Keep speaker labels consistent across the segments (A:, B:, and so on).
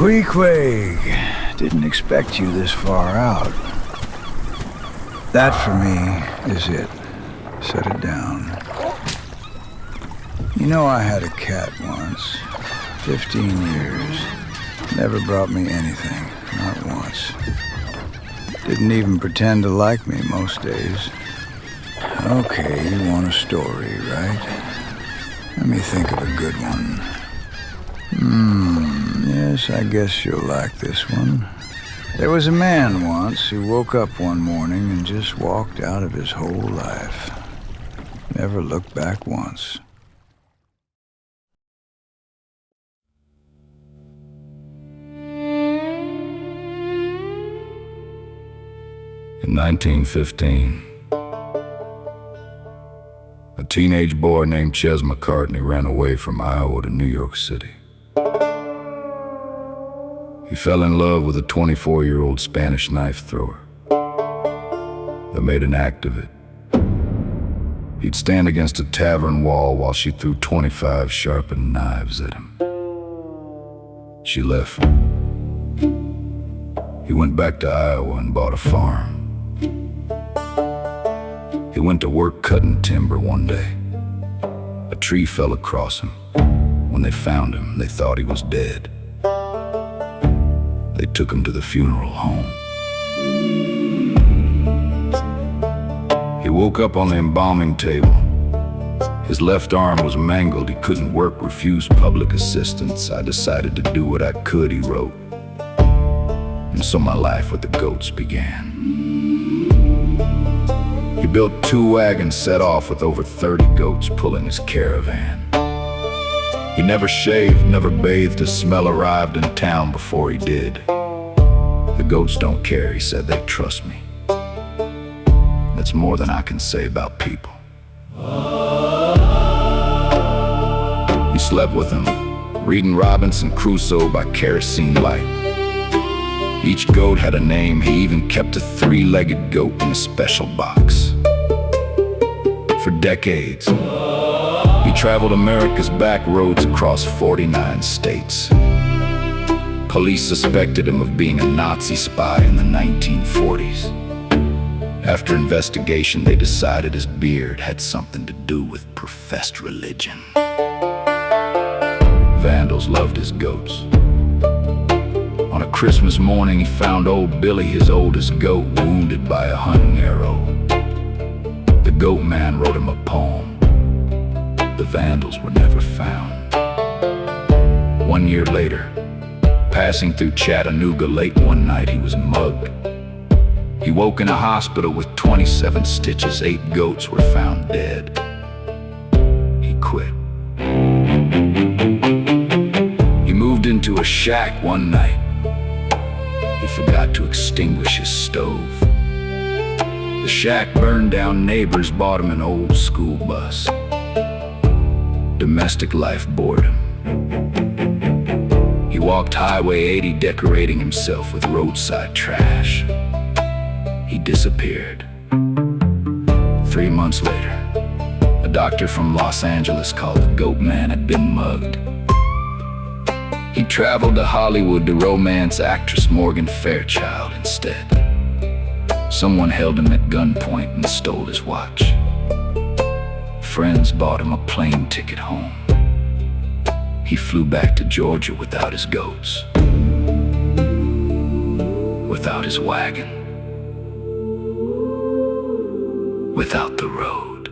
A: Queequeg, didn't expect you this far out. That for me is it. Set it down. You know, I had a cat once. 15 years. Never brought me anything. Not once. Didn't even pretend to like me most days. Okay, you want a story, right? Let me think of a good one. Yes, I guess you'll like this one. There was a man once who woke up one morning and just walked out of his whole life. Never looked back once.
B: In 1915, a teenage boy named Ches McCartney ran away from Iowa to New York City. He fell in love with a 24-year-old Spanish knife thrower. They made an act of it. He'd stand against a tavern wall while she threw 25 sharpened knives at him. She left. He went back to Iowa and bought a farm. He went to work cutting timber one day. A tree fell across him. When they found him, they thought he was dead. They took him to the funeral home. He woke up on the embalming table. His left arm was mangled. He couldn't work, refused public assistance. I decided to do what I could, he wrote. And so my life with the goats began. He built 2 wagons, set off with over 30 goats pulling his caravan. He never shaved, never bathed. His smell arrived in town before he did. The goats don't care, he said, they trust me. That's more than I can say about people. He slept with them, reading Robinson Crusoe by kerosene light. Each goat had a name. He even kept a 3-legged goat in a special box. For decades, he traveled America's back roads across 49 states. Police suspected him of being a Nazi spy in the 1940s. After investigation, they decided his beard had something to do with professed religion. Vandals loved his goats. On a Christmas morning, he found old Billy, his oldest goat, wounded by a hunting arrow. The goat man wrote him a poem. The vandals were never found. 1 year later, passing through Chattanooga late one night, he was mugged. He woke in a hospital with 27 stitches. 8 goats were found dead. He quit. He moved into a shack one night. He forgot to extinguish his stove. The shack burned down. Neighbors bought him an old school bus. Domestic life bored him. He walked Highway 80, decorating himself with roadside trash. He disappeared. 3 months later, a doctor from Los Angeles called the goat man had been mugged. He traveled to Hollywood to romance actress Morgan Fairchild instead. Someone held him at gunpoint and stole his watch. Friends bought him a plane ticket home. He flew back to Georgia without his goats, without his wagon, without the road.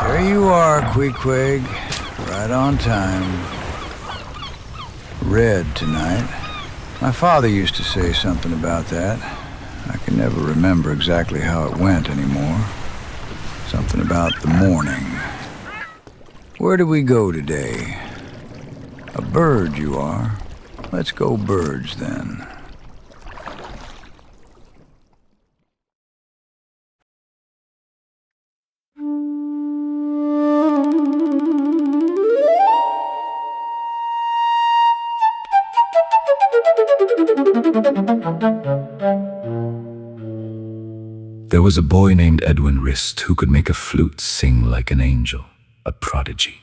A: There you are, Queequeg. Right on time. Red tonight. My father used to say something about that. I can never remember exactly how it went anymore. Something about the morning. Where do we go today? A bird you are. Let's go birds then.
B: There was a boy named Edwin Wrist who could make a flute sing like an angel, a prodigy.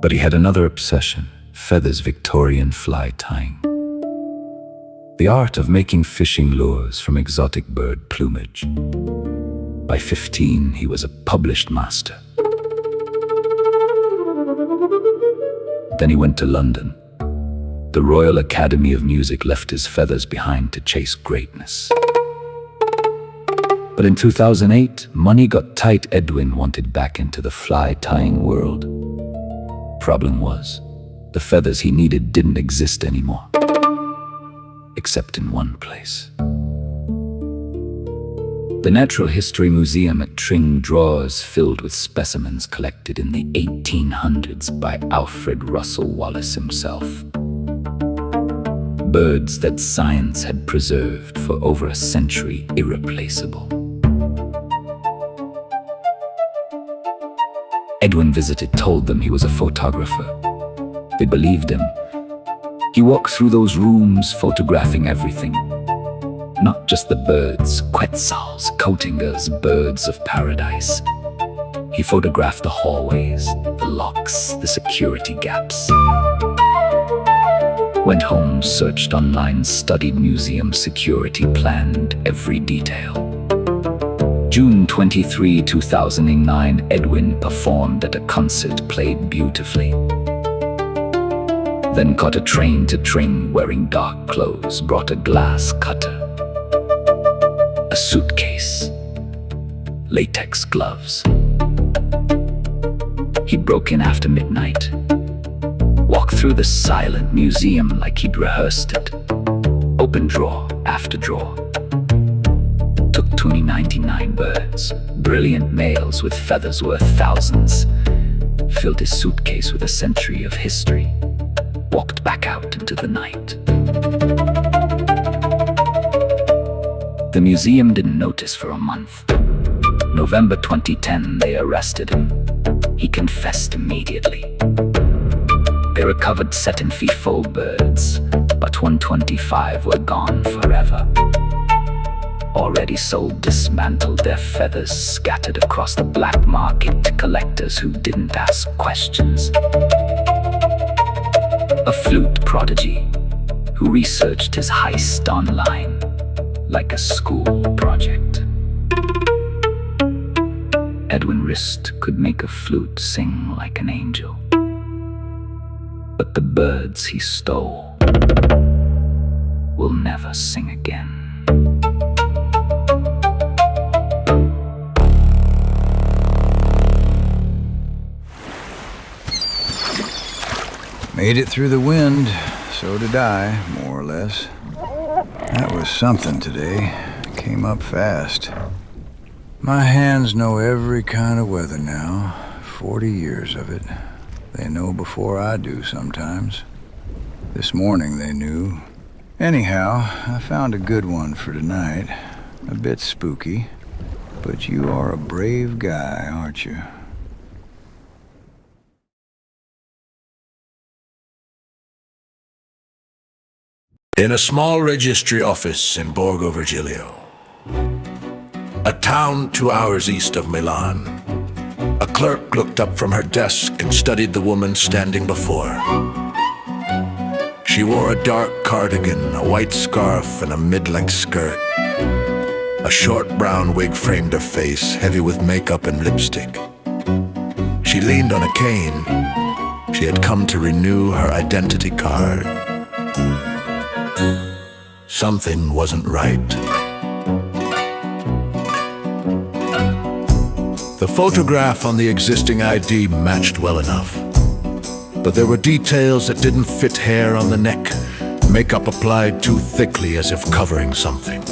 B: But he had another obsession, Feather's Victorian fly tying. The art of making fishing lures from exotic bird plumage. By 15, he was a published master. Then he went to London. The Royal Academy of Music left his feathers behind to chase greatness. But in 2008, money got tight. Edwin wanted back into the fly tying world. Problem was, the feathers he needed didn't exist anymore. Except in one place. The Natural History Museum at Tring drawers filled with specimens collected in the 1800s by Alfred Russel Wallace himself. Birds that science had preserved for over a century, irreplaceable. Edwin visited, told them he was a photographer. They believed him. He walked through those rooms photographing everything. Not just the birds, quetzals, cotingers, birds of paradise. He photographed the hallways, the locks, the security gaps. Went home, searched online, studied museum security, planned every detail. June 23, 2009, Edwin performed at a concert, played beautifully. Then caught a train to Tring wearing dark clothes, brought a glass cutter, a suitcase, latex gloves. He broke in after midnight, walked through the silent museum like he'd rehearsed it. Opened drawer after drawer. Took 99 birds, brilliant males with feathers worth thousands. Filled his suitcase with a century of history. Walked back out into the night. The museum didn't notice for a month. November 2010, they arrested him. He confessed immediately. They recovered satin faux birds, but 125 were gone forever. Already sold, dismantled, their feathers scattered across the black market to collectors who didn't ask questions. A flute prodigy who researched his heist online like a school project. Edwin Wrist could make a flute sing like an angel. But the birds he stole will never sing again.
A: Made it through the wind, so did I, more or less. That was something today. Came up fast. My hands know every kind of weather now, 40 years of it. They know before I do sometimes. This morning they knew. Anyhow, I found a good one for tonight. A bit spooky, but you are a brave guy, aren't you?
C: In a small registry office in Borgo Virgilio, a town 2 hours east of Milan, a clerk looked up from her desk and studied the woman standing before her. She wore a dark cardigan, a white scarf, and a mid-length skirt. A short brown wig framed her face, heavy with makeup and lipstick. She leaned on a cane. She had come to renew her identity card. Something wasn't right. The photograph on the existing ID matched well enough, but there were details that didn't fit: hair on the neck, makeup applied too thickly as if covering something,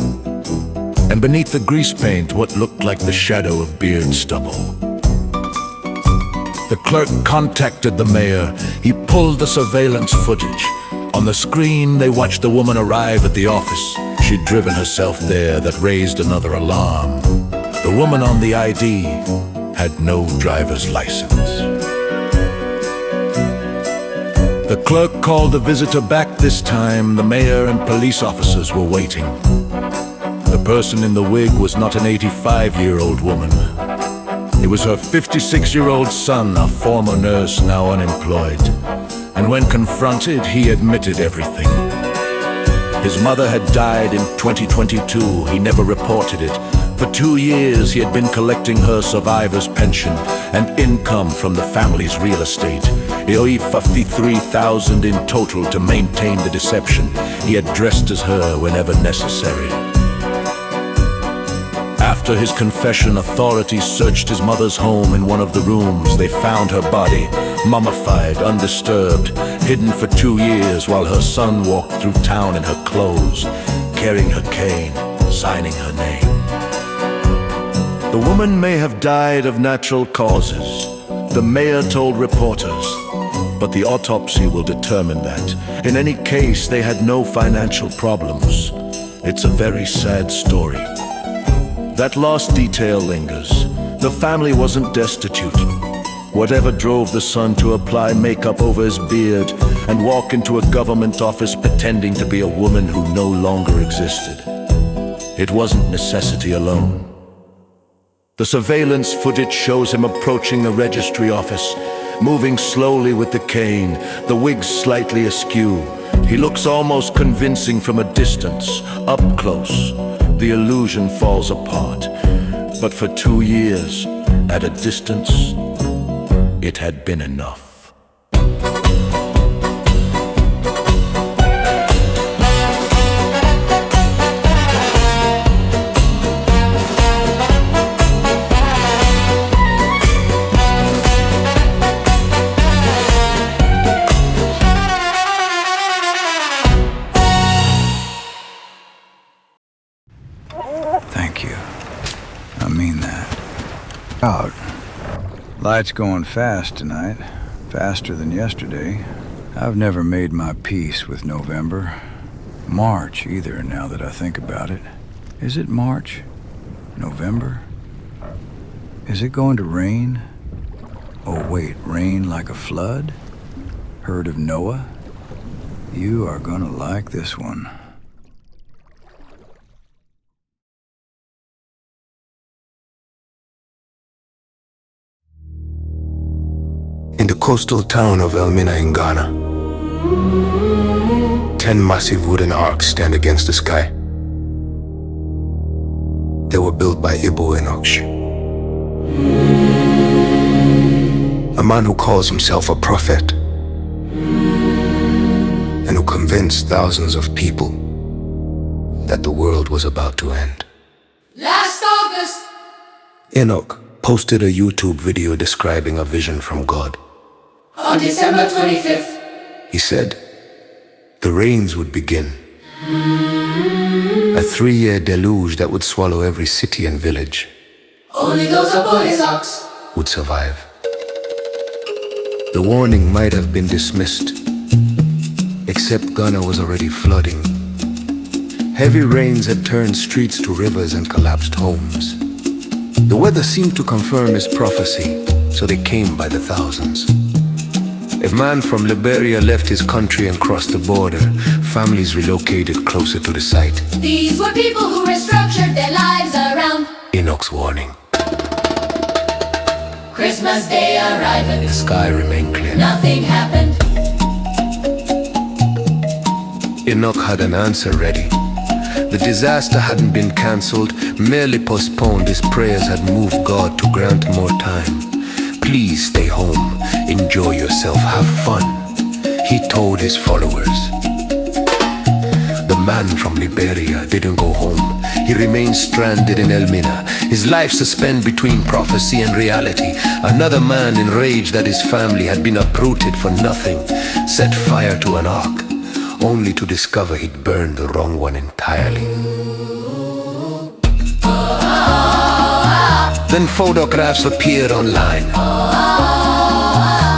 C: and beneath the grease paint what looked like the shadow of beard stubble. The clerk contacted the mayor. He pulled the surveillance footage. On the screen, they watched the woman arrive at the office. She'd driven herself there. That raised another alarm. The woman on the ID had no driver's license. The clerk called the visitor back. This time, the mayor and police officers were waiting. The person in the wig was not an 85-year-old woman. It was her 56-year-old son, a former nurse now unemployed. And when confronted, he admitted everything. His mother had died in 2022. He never reported it. For 2 years, he had been collecting her survivor's pension and income from the family's real estate. He owed $53,000 in total to maintain the deception. He had dressed as her whenever necessary. After his confession, authorities searched his mother's home. In one of the rooms, they found her body, mummified, undisturbed, hidden for 2 years while her son walked through town in her clothes, carrying her cane, signing her name. The woman may have died of natural causes, the mayor told reporters, but the autopsy will determine that. In any case, they had no financial problems. It's a very sad story. That lost detail lingers. The family wasn't destitute. Whatever drove the son to apply makeup over his beard and walk into a government office pretending to be a woman who no longer existed. It wasn't necessity alone. The surveillance footage shows him approaching the registry office, moving slowly with the cane, the wig slightly askew. He looks almost convincing from a distance. Up close, the illusion falls apart. But for 2 years, at a distance, it had been enough.
A: Thank you. I mean that. Out. Light's going fast tonight. Faster than yesterday. I've never made my peace with November. March either, now that I think about it. Is it March? November? Is it going to rain? Oh wait, rain like a flood? Heard of Noah? You are gonna like this one.
D: In the coastal town of Elmina in Ghana, 10 massive wooden arks stand against the sky. They were built by Ibo Enoch, a man who calls himself a prophet and who convinced thousands of people that the world was about to end.
E: Last August,
D: Enoch posted a YouTube video describing a vision from God.
E: on December 25th,
D: He said the rains would begin. A 3-year deluge that would swallow every city and village
E: only those aboard his ox
D: would survive. The warning might have been dismissed, except Ghana was already flooding. Heavy rains had turned streets to rivers and collapsed homes. The weather seemed to confirm his prophecy, so they came by the thousands. A man from Liberia left his country and crossed the border. Families relocated closer to the site.
E: These were people who restructured their lives around
D: Enoch's warning.
E: Christmas Day arriving.
D: The sky remained clear.
E: Nothing happened.
D: Enoch had an answer ready. The disaster hadn't been cancelled, merely postponed. His prayers had moved God to grant more time. Please stay home, enjoy yourself, have fun, he told his followers. The man from Liberia didn't go home. He remained stranded in Elmina, his life suspended between prophecy and reality. Another man, enraged that his family had been uprooted for nothing, set fire to an ark, only to discover he'd burned the wrong one entirely. Then photographs appeared online.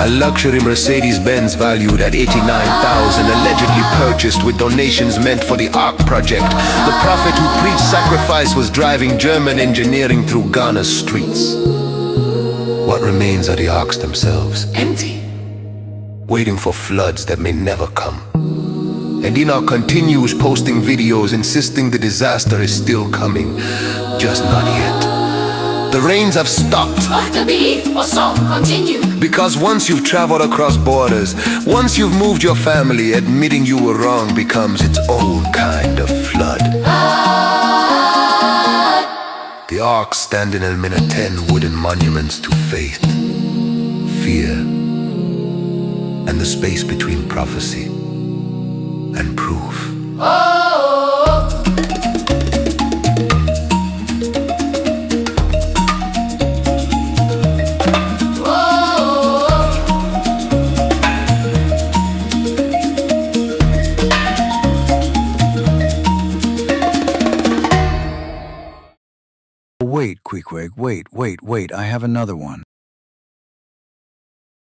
D: A luxury Mercedes-Benz valued at $89,000, allegedly purchased with donations meant for the Ark project. The prophet who preached sacrifice was driving German engineering through Ghana's streets. What remains are the arks themselves,
E: Empty.
D: waiting for floods that may never come. And Enoch continues posting videos insisting the disaster is still coming, just not yet. The rains have stopped.
E: But the belief or song continue.
D: Because once you've traveled across borders, once you've moved your family, admitting you were wrong becomes its own kind of flood. The arks stand in Elmina 10 wooden monuments to faith, fear, and the space between prophecy and proof.
A: Wait, Queequeg, wait, I have another one.